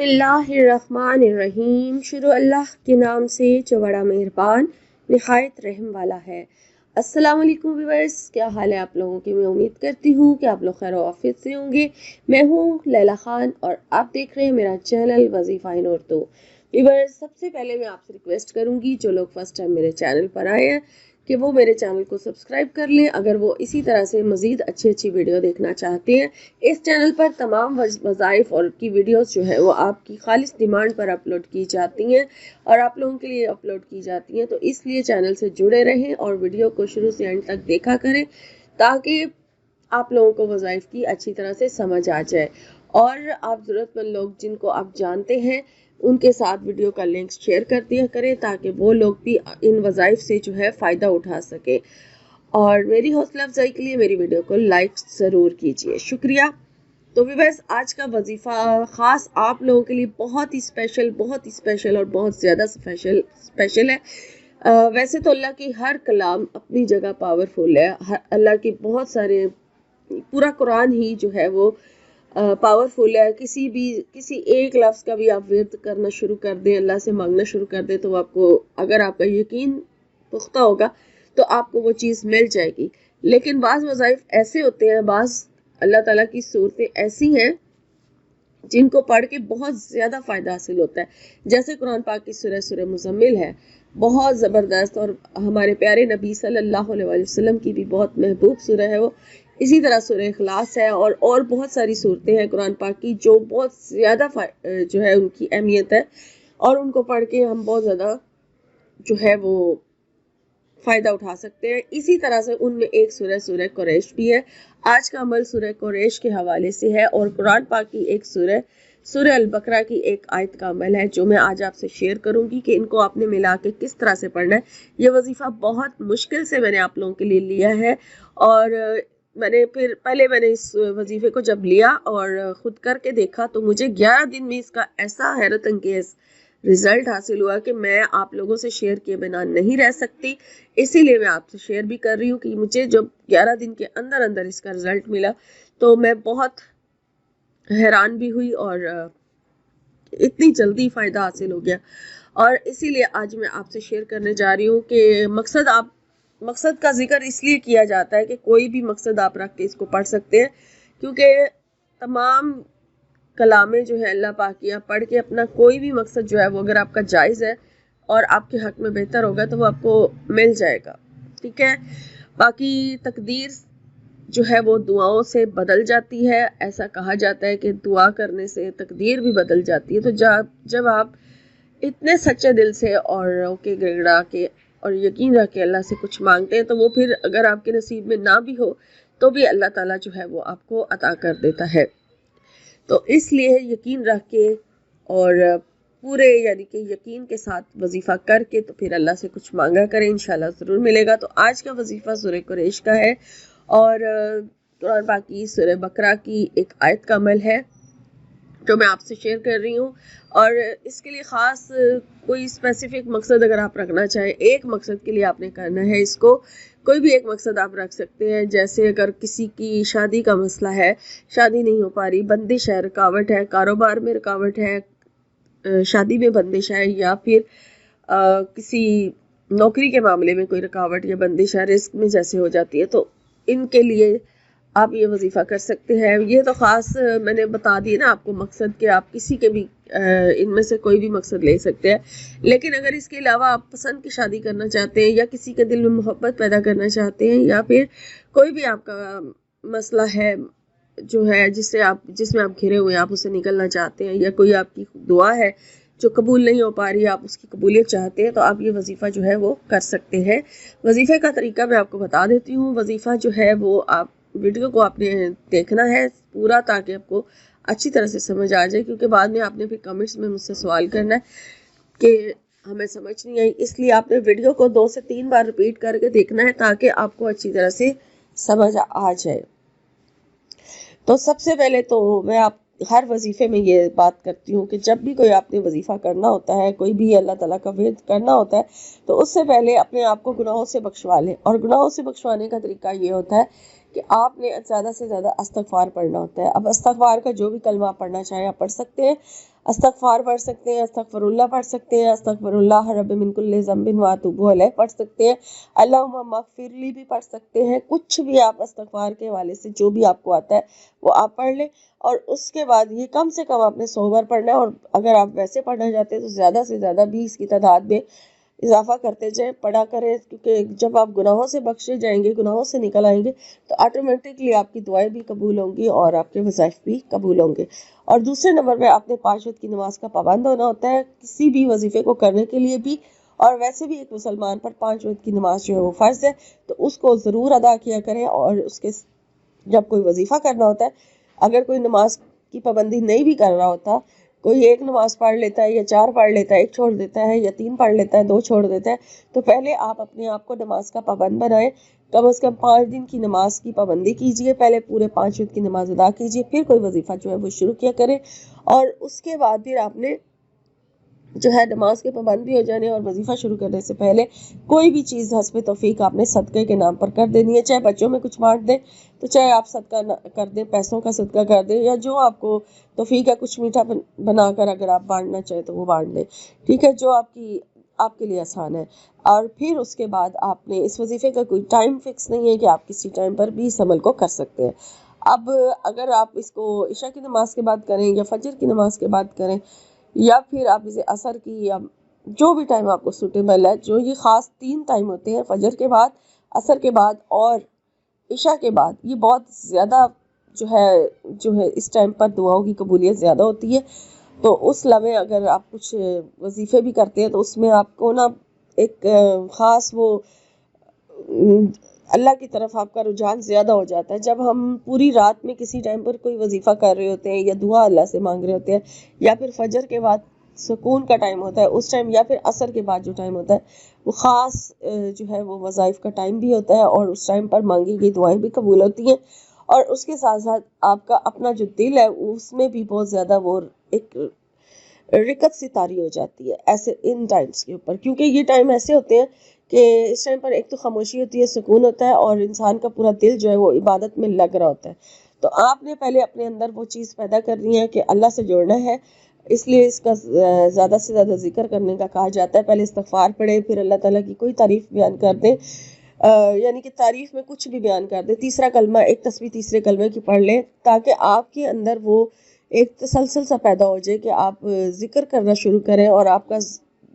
बिस्मिल्लाहिर्रहमानिर्रहीम। शुरू अल्लाह के नाम से जो बड़ा मेहरबान निहायत रहम वाला है। अस्सलाम वालेकुम व्यूअर्स, क्या हाल है आप लोगों की? मैं उम्मीद करती हूँ कि आप लोग खैर आफियत से होंगे। मैं हूँ लैला खान और आप देख रहे हैं मेरा चैनल वजीफा इन उर्दू। व्यूअर्स, सबसे पहले मैं आपसे रिक्वेस्ट करूँगी जो लोग फर्स्ट टाइम मेरे चैनल पर आए हैं कि वो मेरे चैनल को सब्सक्राइब कर लें अगर वो इसी तरह से मज़ीद अच्छी अच्छी वीडियो देखना चाहते हैं। इस चैनल पर तमाम वज़ाइफ और की वीडियोस जो है वो आपकी खालिस डिमांड पर अपलोड की जाती हैं और आप लोगों के लिए अपलोड की जाती हैं, तो इसलिए चैनल से जुड़े रहें और वीडियो को शुरू से एंड तक देखा करें ताकि आप लोगों को वज़ाइफ की अच्छी तरह से समझ आ जाए और आप ज़रूरतमंद लोग जिनको आप जानते हैं उनके साथ वीडियो का लिंक शेयर कर दिया करें ताकि वो लोग भी इन वज़ाइफ से जो है फ़ायदा उठा सके। और मेरी हौसला अफजाई के लिए मेरी वीडियो को लाइक ज़रूर कीजिए, शुक्रिया। तो व्यूअर्स, आज का वजीफ़ा ख़ास आप लोगों के लिए बहुत ही स्पेशल और बहुत ज़्यादा स्पेशल है। वैसे तो अल्लाह की हर कलाम अपनी जगह पावरफुल है। अल्लाह की बहुत सारे पूरा कुरान ही जो है वो पावरफुल है। किसी एक लफ्ज़ का भी आप विर्द करना शुरू कर दें, अल्लाह से मांगना शुरू कर दें, तो आपको अगर आपका यकीन पुख्ता होगा तो आपको वो चीज़ मिल जाएगी। लेकिन बाज़ वज़ाइफ ऐसे होते हैं, बाज़ अल्लाह ताला की सूरतें ऐसी हैं जिनको पढ़ के बहुत ज़्यादा फ़ायदा हासिल होता है। जैसे कुरान पाक की सूरह मुज़म्मिल है, बहुत ज़बरदस्त, और हमारे प्यारे नबी सल्लल्लाहु अलैहि वसल्लम की भी बहुत महबूब सूरह है वो। इसी तरह सूरह इखलास है और बहुत सारी सूरतें हैं कुरान पाक की जो बहुत ज़्यादा जो है उनकी अहमियत है और उनको पढ़ के हम बहुत ज़्यादा जो है वो फ़ायदा उठा सकते हैं। इसी तरह से उनमें एक सूरह कुरैश भी है। आज का अमल सूरह कुरैश के हवाले से है और कुरान पाक की एक सूरह अल बकरा की एक आयत का अमल है जो मैं आज आपसे शेयर करूंगी कि इनको आपने मिला के किस तरह से पढ़ना है। ये वजीफ़ा बहुत मुश्किल से मैंने आप लोगों के लिए लिया है और मैंने इस वजीफे को जब लिया और ख़ुद करके देखा तो मुझे 11 दिन में इसका ऐसा हैरत अंगेज़ रिजल्ट हासिल हुआ कि मैं आप लोगों से शेयर किए बिना नहीं रह सकती। इसीलिए मैं आपसे शेयर भी कर रही हूँ कि मुझे जब 11 दिन के अंदर अंदर इसका रिजल्ट मिला तो मैं बहुत हैरान भी हुई और इतनी जल्दी फ़ायदा हासिल हो गया। और इसीलिए आज मैं आपसे शेयर करने जा रही हूँ कि मकसद का जिक्र इसलिए किया जाता है कि कोई भी मकसद आप रख के इसको पढ़ सकते हैं, क्योंकि तमाम कलामें जो है अल्लाह पाक की आप पढ़ के अपना कोई भी मकसद जो है वो अगर आपका जायज़ है और आपके हक में बेहतर होगा तो वो आपको मिल जाएगा। ठीक है, बाकी तकदीर जो है वो दुआओं से बदल जाती है। ऐसा कहा जाता है कि दुआ करने से तकदीर भी बदल जाती है। तो जब आप इतने सच्चे दिल से और ओके गिड़गिड़ा के और यकीन रख के अल्लाह से कुछ मांगते हैं तो वो फिर अगर आपके नसीब में ना भी हो तो भी अल्लाह ताला जो है वो आपको अता कर देता है। तो इसलिए यकीन रख के और पूरे यानी कि यकीन के साथ वजीफ़ा करके तो फिर अल्लाह से कुछ मांगा करें, इंशाल्लाह ज़रूर मिलेगा। तो आज का वजीफ़ा सूरह कुरैश का है और कुरान पाक की सूरह बकरा की एक आयत का अमल है जो मैं आपसे शेयर कर रही हूँ। और इसके लिए ख़ास कोई स्पेसिफिक मकसद अगर आप रखना चाहें, एक मकसद के लिए आपने करना है इसको, कोई भी एक मकसद आप रख सकते हैं। जैसे अगर किसी की शादी का मसला है, शादी नहीं हो पा रही, बंदिश है, रुकावट है, कारोबार में रुकावट है, शादी में बंदिश है, या फिर किसी नौकरी के मामले में कोई रुकावट या बंदिश है, रिस्क में जैसे हो जाती है, तो इनके लिए आप ये वजीफ़ा कर सकते हैं। ये तो ख़ास मैंने बता दिया ना आपको मकसद के, आप किसी के भी इनमें से कोई भी मकसद ले सकते हैं। लेकिन अगर इसके अलावा आप पसंद की शादी करना चाहते हैं या किसी के दिल में मोहब्बत पैदा करना चाहते हैं या फिर कोई भी आपका मसला है जो है जिसमें आप घिरे हुए हैं, आप उससे निकलना चाहते हैं, या कोई आपकी दुआ है जो कबूल नहीं हो पा रही है, आप उसकी कबूलियत चाहते हैं, तो आप ये वजीफ़ा जो है वो कर सकते हैं। वजीफ़े का तरीका मैं आपको बता देती हूँ। वजीफ़ा जो है वो आप वीडियो को आपने देखना है पूरा ताकि आपको अच्छी तरह से समझ आ जाए, क्योंकि बाद में आपने फिर कमेंट्स में मुझसे सवाल करना है कि हमें समझ नहीं आई। इसलिए आपने वीडियो को 2 से 3 बार रिपीट करके देखना है ताकि आपको अच्छी तरह से समझ आ जाए। तो सबसे पहले तो मैं हर वजीफ़े में ये बात करती हूँ कि जब भी कोई आपने वजीफ़ा करना होता है, कोई भी अल्लाह ताला का विर्द करना होता है, तो उससे पहले अपने आप को गुनाहों से बख्शवा लें। और गुनाहों से बख्शवाने का तरीका ये होता है कि आपने ज़्यादा से ज़्यादा इस्तग़फ़ार पढ़ना होता है। अब इस्तग़फ़ार का जो भी कलमा आप पढ़ना चाहें आप पढ़ सकते हैं। अस्तगफार पढ़ सकते हैं, अस्तगफिरुल्लाह पढ़ सकते हैं, अस्तगफिरुल्लाह रब्बी मिन कुल्लि ज़ंबिन व अतूबु अलैह पढ़ सकते हैं, अल्लाहुम्मा मग़फ़िरली भी पढ़ सकते हैं। कुछ भी आप अस्तगफार के हवाले से जो भी आपको आता है वो आप पढ़ लें। और उसके बाद ये कम से कम आपने 100 बार पढ़ना है, और अगर आप वैसे पढ़ना चाहते हैं तो ज़्यादा से ज़्यादा 20 की तादाद में इजाफा करते जाएं, पढ़ा करें, क्योंकि जब आप गुनाहों से बख्शे जाएंगे, गुनाहों से निकल आएंगे, तो ऑटोमेटिकली आपकी दुआएं भी कबूल होंगी और आपके वज़ाइफ भी कबूल होंगे। और दूसरे नंबर पे आपने 5 वक्त की नमाज का पाबंद होना होता है, किसी भी वजीफे को करने के लिए भी, और वैसे भी एक मुसलमान पर 5 वक्त की नमाज जो है वो फ़र्ज़ है, तो उसको ज़रूर अदा किया करें। और उसके जब कोई वजीफ़ा करना होता है, अगर कोई नमाज की पाबंदी नहीं भी कर रहा होता, कोई एक नमाज पढ़ लेता है या 4 पढ़ लेता है, 1 छोड़ देता है, या 3 पढ़ लेता है, 2 छोड़ देता है, तो पहले आप अपने आप को नमाज का पाबंद बनाएं। कम से कम 5 दिन की नमाज की पाबंदी कीजिए, पहले पूरे 5 वक्त की नमाज अदा कीजिए, फिर कोई वजीफ़ा जो है वो शुरू किया करें। और उसके बाद फिर आपने जो है नमाज के पाबंद भी हो जाने और वजीफ़ा शुरू करने से पहले कोई भी चीज़ हस्ब तौफीक आपने सदक़े के नाम पर कर देनी है। चाहे बच्चों में कुछ बांट दें, तो चाहे आप सदका कर दें, पैसों का सदका कर दें, या जो आपको तौफीक है कुछ मीठा बनाकर अगर आप बांटना चाहें तो वो बांट दें, ठीक है, जो आपके लिए आसान है। और फिर उसके बाद आपने इस वजीफ़े का कोई टाइम फिक्स नहीं है कि आप किसी टाइम पर भी इस अमल को कर सकते हैं। अब अगर आप इसको इशा की नमाज के बाद करें या फजर की नमाज के बाद करें, या फिर आप इसे असर की, या जो भी टाइम आपको सूटेबल है, जो ये ख़ास 3 टाइम होते हैं, फजर के बाद, असर के बाद और इशा के बाद, ये बहुत ज़्यादा जो है इस टाइम पर दुआओं की कबूलियत ज़्यादा होती है। तो उस लम्हे अगर आप कुछ वजीफ़े भी करते हैं तो उसमें आपको ना एक ख़ास वो अल्लाह की तरफ आपका रुझान ज़्यादा हो जाता है। जब हम पूरी रात में किसी टाइम पर कोई वजीफ़ा कर रहे होते हैं या दुआ अल्लाह से मांग रहे होते हैं, या फिर फजर के बाद सुकून का टाइम होता है उस टाइम, या फिर असर के बाद जो टाइम होता है वो ख़ास जो है वो वज़ाइफ का टाइम भी होता है, और उस टाइम पर मांगी गई दुआएं भी कबूल होती हैं। और उसके साथ साथ आपका अपना जो दिल है उसमें भी बहुत ज़्यादा वो एक रिकत सी तारी हो जाती है ऐसे इन टाइम्स के ऊपर, क्योंकि ये टाइम ऐसे होते हैं कि इस टाइम पर एक तो खामोशी होती है, सुकून होता है, और इंसान का पूरा दिल जो है वो इबादत में लग रहा होता है। तो आपने पहले अपने अंदर वो चीज़ पैदा करनी है कि अल्लाह से जुड़ना है, इसलिए इसका ज़्यादा से ज़्यादा जिक्र करने का कहा जाता है। पहले इस्तग़फ़ार पढ़े, फिर अल्लाह ताला की कोई तारीफ़ बयान कर दें, यानी कि तारीफ़ में कुछ भी बयान कर दें। तीसरा कलमा, एक तस्बीह तीसरे कलमे की पढ़ लें, ताकि आपके अंदर वो एक तसलसल सा पैदा हो जाए कि आप जिक्र करना शुरू करें, और आपका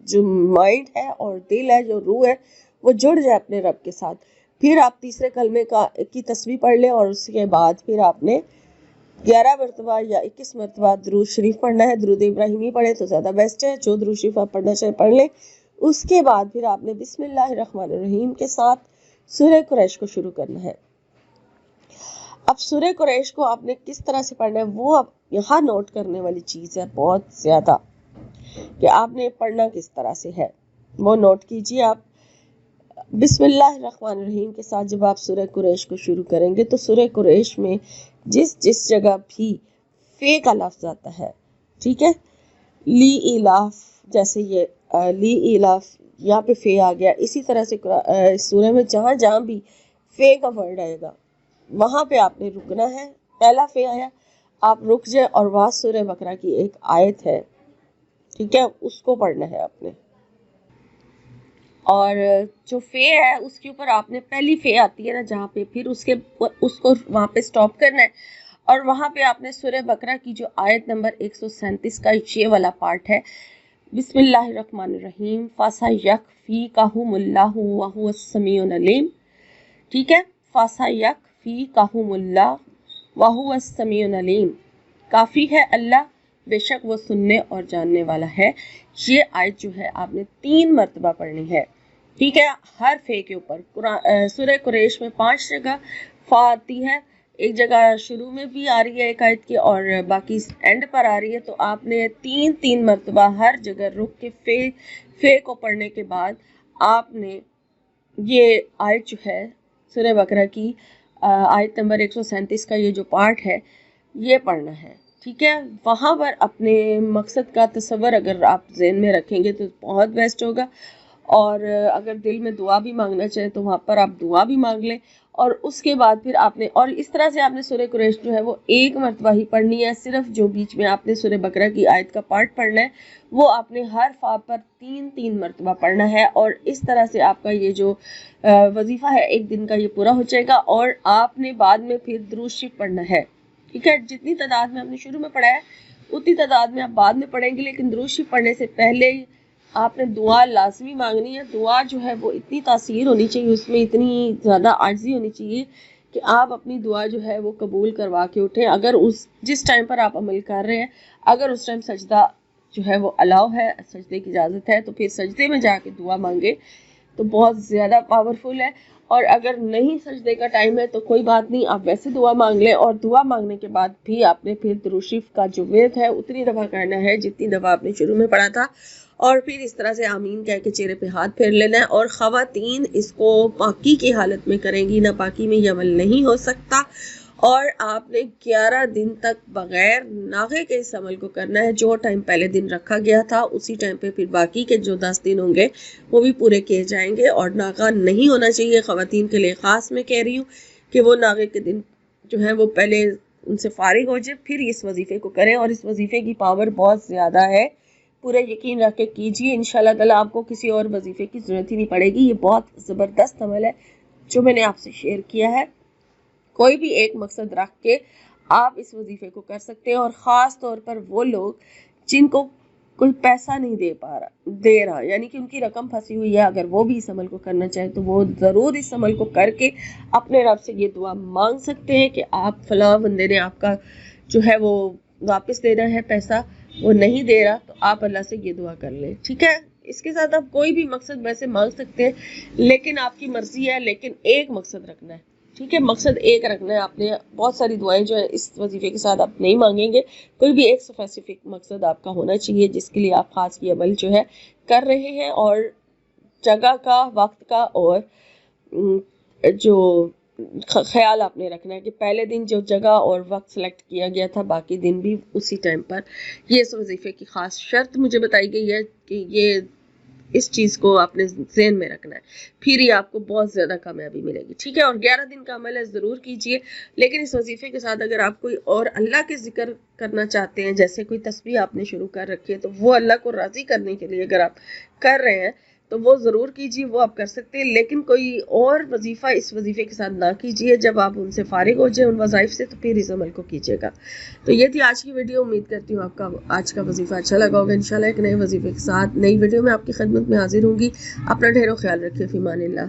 जो माइंड है और दिल है, जो रूह है, वो जुड़ जाए अपने रब के साथ। फिर आप तीसरे कलमे की तस्बीह पढ़ लें, और उसके बाद फिर आपने 11 मरतबा या 21 मरतबा दुरूद शरीफ पढ़ना है। दुरूद इब्राहिमी पढ़े तो ज़्यादा बेस्ट है, जो दुरूद शरीफ आप पढ़ना चाहे पढ़ लें। उसके बाद फिर आपने बिस्मिल्लाहिर्रहमानिर्रहीम के साथ सूरह कुरैश को शुरू करना है। अब सूरह कुरैश को आपने किस तरह से पढ़ना है वो अब यहाँ नोट करने वाली चीज़ है बहुत ज़्यादा, कि आपने पढ़ना किस तरह से है, वो नोट कीजिए आप। बिस्मिल्लाहिर्रहमानिर्रहीम के साथ जब आप सूरह कुरैश को शुरू करेंगे तो सूरह कुरैश में जिस जगह भी फे का लफ्ज़ आता है, ठीक है, ली इलाफ, जैसे ये ली इलाफ यहाँ पे फे आ गया, इसी तरह से सूरह में जहाँ जहाँ भी फे का वर्ड आएगा वहाँ पे आपने रुकना है। पहला फे आया, आप रुक जाए, और वहाँ सूरह बकरा की एक आयत है, ठीक है, उसको पढ़ना है आपने। और जो फे है उसके ऊपर आपने पहली फे आती है ना जहाँ पे, फिर उसको वहाँ पे स्टॉप करना है, और वहाँ पे आपने सूरह बकरा की जो आयत नंबर 137 का ये वाला पार्ट है, बिस्मिल्लाहिर्रहमानिर्रहीम फासा यकफीकाहुमुल्लाहु व हुवस समीउल अलीम, ठीक है, फासा यकफीकाहुमुल्लाह व हुवस समीउल अलीम, काफ़ी है अल्लाह, बेशक वो सुनने और जानने वाला है। ये आयत जो है आपने 3 मरतबा पढ़नी है, ठीक है, हर फे के ऊपर। सूरह कुरैश में 5 जगह फा आती है, एक जगह शुरू में भी आ रही है एक आयत की, और बाकी एंड पर आ रही है। तो आपने 3 मरतबा हर जगह रुक के फे को पढ़ने के बाद आपने ये आयत जो है सूरह बकरा की आयत नंबर 137 का ये जो पार्ट है ये पढ़ना है, ठीक है। वहाँ पर अपने मकसद का तस्वर अगर आप ज़हन में रखेंगे तो बहुत बेस्ट होगा। اور اگر دل میں دعا بھی مانگنا چاہیں تو وہاں پر آپ دعا بھی مانگ لیں، اور اس کے بعد پھر آپ نے، اور اس طرح سے آپ نے سورہ قریش جو ہے وہ ایک مرتبہ ہی پڑھنی ہے، صرف جو بیچ میں آپ نے سورہ بقرہ کی آیت کا پارٹ پڑھنا ہے وہ آپ نے ہر فا پر 3 مرتبہ پڑھنا ہے، اور اس طرح سے آپ کا یہ جو وظیفہ ہے ایک دن کا یہ پورا ہو جائے گا۔ اور آپ نے بعد میں پھر درود شریف پڑھنا ہے، ٹھیک ہے، جتنی تعداد میں آپ نے شروع میں پڑھا ہے اتنی تعداد میں آپ بعد میں پڑھیں گے، لیکن درود شریف پڑھنے سے پہلے آپ نے دعا لازمی مانگنی ہے۔ دعا جو ہے وہ اتنی تاثیر ہونی چاہیے، اس میں اتنی زیادہ عاجزی ہونی چاہیے کہ آپ اپنی دعا جو ہے وہ قبول کروا کے اٹھیں۔ اگر جس ٹائم پر آپ عمل کر رہے ہیں، اگر اس ٹائم سجدہ جو ہے وہ الاؤ ہے، سجدے کی اجازت ہے، تو پھر سجدے میں جا کے دعا مانگے تو بہت زیادہ پاورفل ہے۔ اور اگر نہیں سجدے کا ٹائم ہے تو کوئی بات نہیں، آپ ویسے دعا مانگ لیں، اور دعا مانگنے کے بعد بھی آپ نے پھر درود شریف کا جو ورد ہے اتنی دفعہ کرنا ہے جتنی دفعہ آپ نے شروع میں پڑھا تھا، اور پھر اس طرح سے آمین کہہ کے چہرے پہ ہاتھ پھیر لینا ہے۔ اور خواتین اس کو پاکی کی حالت میں کریں گی، ناپاکی میں یہ عمل نہیں ہو سکتا، اور آپ نے 11 دن تک بغیر ناغے کے اس عمل کو کرنا ہے۔ جو ٹائم پہلے دن رکھا گیا تھا اسی ٹائم پہ پھر باقی کے جو 10 دن ہوں گے وہ بھی پورے کیے جائیں گے، اور ناغا نہیں ہونا چاہیے۔ خواتین کے لیے خاص میں کہہ رہی ہوں کہ وہ ناغے کے دن جو ہے وہ پہلے ان سے فارغ ہو جائے، پھر اس وظیفے کو کریں، اور اس وظیفے کی پاور بہت زیادہ ہے، پورا یقین رکھ کے کیجیے، انشاءاللہ تعالیٰ آپ کو کسی اور وظیفے کی ضرورت ہی نہیں پڑے گی۔ یہ بہت زبردست عمل ہے جو میں نے آپ سے شیئر کیا ہے۔ کوئی بھی ایک مقصد رکھ کے آپ اس وظیفے کو کر سکتے ہیں، اور خاص طور پر وہ لوگ جن کو کوئی پیسہ نہیں دے رہا، یعنی کہ ان کی رقم پھنسی ہوئی ہے، اگر وہ بھی اس عمل کو کرنا چاہیں تو وہ ضرور اس عمل کو کر کے اپنے رب سے یہ دعا مانگ سکتے ہیں کہ آپ فلاں بندے نے آپ کا جو ہے وہ واپس دینا ہے پیسہ، وہ نہیں دے رہا، تو آپ اللہ سے یہ دعا کر لیں، ٹھیک ہے۔ اس کے ساتھ آپ کوئی بھی مقصد ویسے مانگ سکتے ہیں، لیکن آپ کی مرضی ہے، لیکن ایک مقصد رکھنا ہے، ٹھیک ہے، مقصد ایک رکھنا ہے۔ آپ نے بہت ساری دعائیں جو ہے اس وظیفے کے ساتھ آپ نہیں مانگیں گے، کوئی بھی ایک اسپیسیفک مقصد آپ کا ہونا چاہیے جس کے لیے آپ خاص یہ عمل جو ہے کر رہے ہیں، اور جگہ کا، وقت کا، اور جو خیال آپ نے رکھنا ہے کہ پہلے دن جو جگہ اور وقت سلیکٹ کیا گیا تھا باقی دن بھی اسی ٹائم پر۔ یہ اس وظیفے کی خاص شرط مجھے بتائی گئی ہے کہ یہ اس چیز کو آپ نے ذہن میں رکھنا ہے، پھر ہی آپ کو بہت زیادہ کامیابی ملے گی، ٹھیک ہے۔ اور 11 دن کا عمل ہے، ضرور کیجئے، لیکن اس وظیفے کے ساتھ اگر آپ کوئی اور اللہ کے ذکر کرنا چاہتے ہیں، جیسے کوئی تسبیح آپ نے شروع کر رکھی ہے، تو وہ اللہ کو راضی کرنے کے لیے اگر آپ کر رہے ہیں تو وہ ضرور کیجیے، وہ آپ کر سکتے ہیں، لیکن کوئی اور وظیفہ اس وظیفے کے ساتھ نہ کیجیے۔ جب آپ ان سے فارغ ہو جائیں ان وظائف سے تو پھر اس عمل کو کیجیے گا۔ تو یہ تھی آج کی ویڈیو، امید کرتی ہوں آپ کا آج کا وظیفہ اچھا لگا ہوگا۔ انشاءاللہ ایک نئے وظیفے کے ساتھ نئی ویڈیو میں آپ کی خدمت میں حاضر ہوں گی۔ اپنا ڈھیروں خیال رکھیے، فی امان اللہ۔